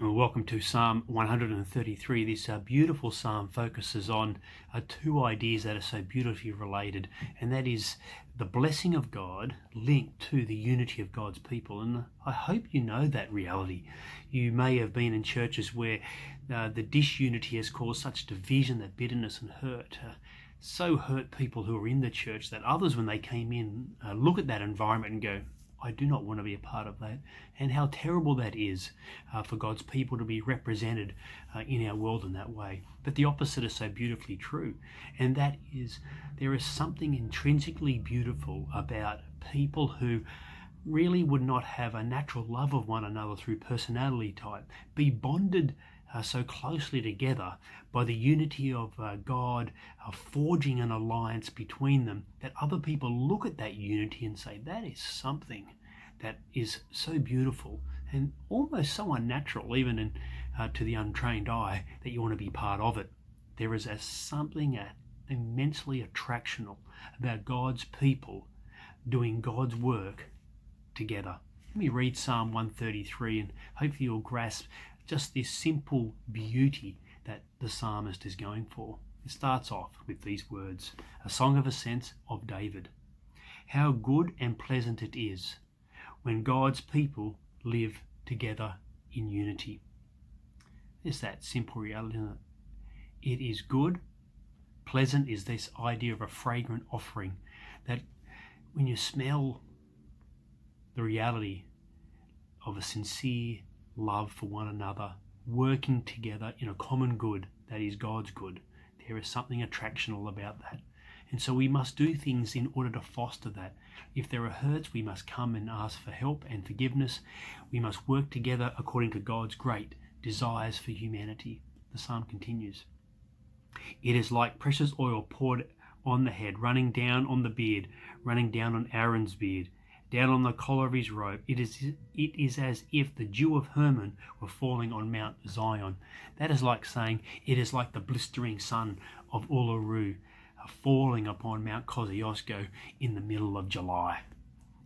Well, welcome to Psalm 133. This beautiful psalm focuses on two ideas that are so beautifully related, and that is the blessing of God linked to the unity of God's people. And I hope you know that reality. You may have been in churches where the disunity has caused such division that bitterness and hurt so hurt people who are in the church that others, when they came in, look at that environment and go, I do not want to be a part of that, and how terrible that is for God's people to be represented in our world in that way. But the opposite is so beautifully true, and that is there is something intrinsically beautiful about people who really would not have a natural love of one another through personality type, be bonded so closely together by the unity of God, forging an alliance between them, that other people look at that unity and say, that is something that is so beautiful and almost so unnatural, even to the untrained eye, that you want to be part of it. There is something immensely attractional about God's people doing God's work together. Let me read Psalm 133 and hopefully you'll grasp just this simple beauty that the psalmist is going for. It starts off with these words, a song of ascents of David. How good and pleasant it is when God's people live together in unity. It's that simple reality, isn't it? It is good. Pleasant is this idea of a fragrant offering, that when you smell the reality of a sincere love for one another, working together in a common good that is God's good, there is something attractional about that. And so we must do things in order to foster that. If there are hurts, we must come and ask for help and forgiveness. We must work together according to God's great desires for humanity. The psalm continues. It is like precious oil poured on the head, running down on the beard, running down on Aaron's beard, down on the collar of his robe. It is as if the dew of Hermon were falling on Mount Zion. That is like saying it is like the blistering sun of Uluru falling upon Mount Kosciuszko in the middle of July.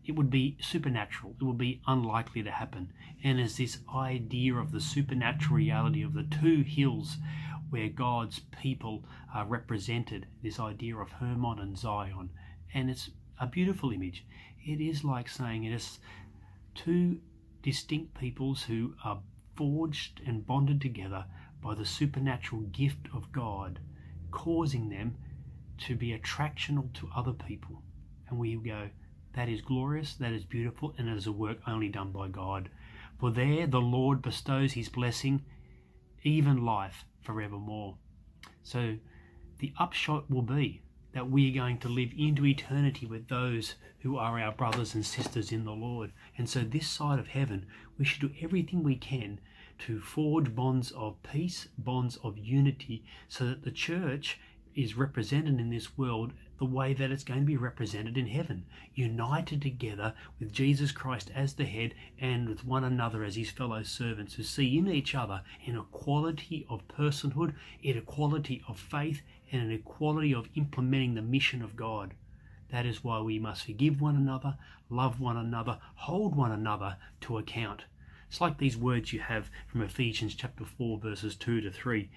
It would be supernatural. It would be unlikely to happen. And as this idea of the supernatural reality of the two hills where God's people are represented, this idea of Hermon and Zion, and it's a beautiful image. It is like saying it is two distinct peoples who are forged and bonded together by the supernatural gift of God, causing them to be attractional to other people. And we go, that is glorious, that is beautiful, and it is a work only done by God. For there the Lord bestows his blessing, even life forevermore. So the upshot will be that we are going to live into eternity with those who are our brothers and sisters in the Lord. And so this side of heaven, we should do everything we can to forge bonds of peace, bonds of unity, so that the church is represented in this world the way that it's going to be represented in heaven, united together with Jesus Christ as the head and with one another as his fellow servants, who see in each other an equality of personhood, an equality of faith, and an equality of implementing the mission of God. That is why we must forgive one another, love one another, hold one another to account. It's like these words you have from Ephesians chapter 4 verses 2 to 3.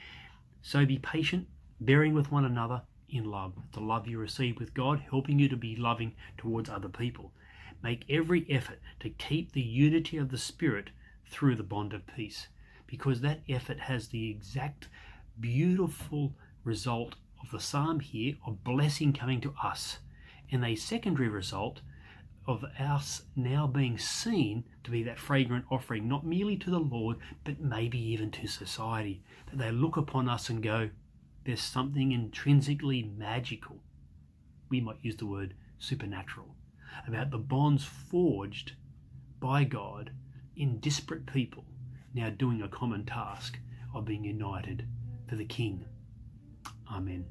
So be patient, bearing with one another in love. The love you receive with God, helping you to be loving towards other people. Make every effort to keep the unity of the Spirit through the bond of peace, because that effort has the exact beautiful result of the psalm here of blessing coming to us, and a secondary result of us now being seen to be that fragrant offering, not merely to the Lord, but maybe even to society, that they look upon us and go, there's something intrinsically magical, we might use the word supernatural, about the bonds forged by God in disparate people now doing a common task of being united for the King. Amen.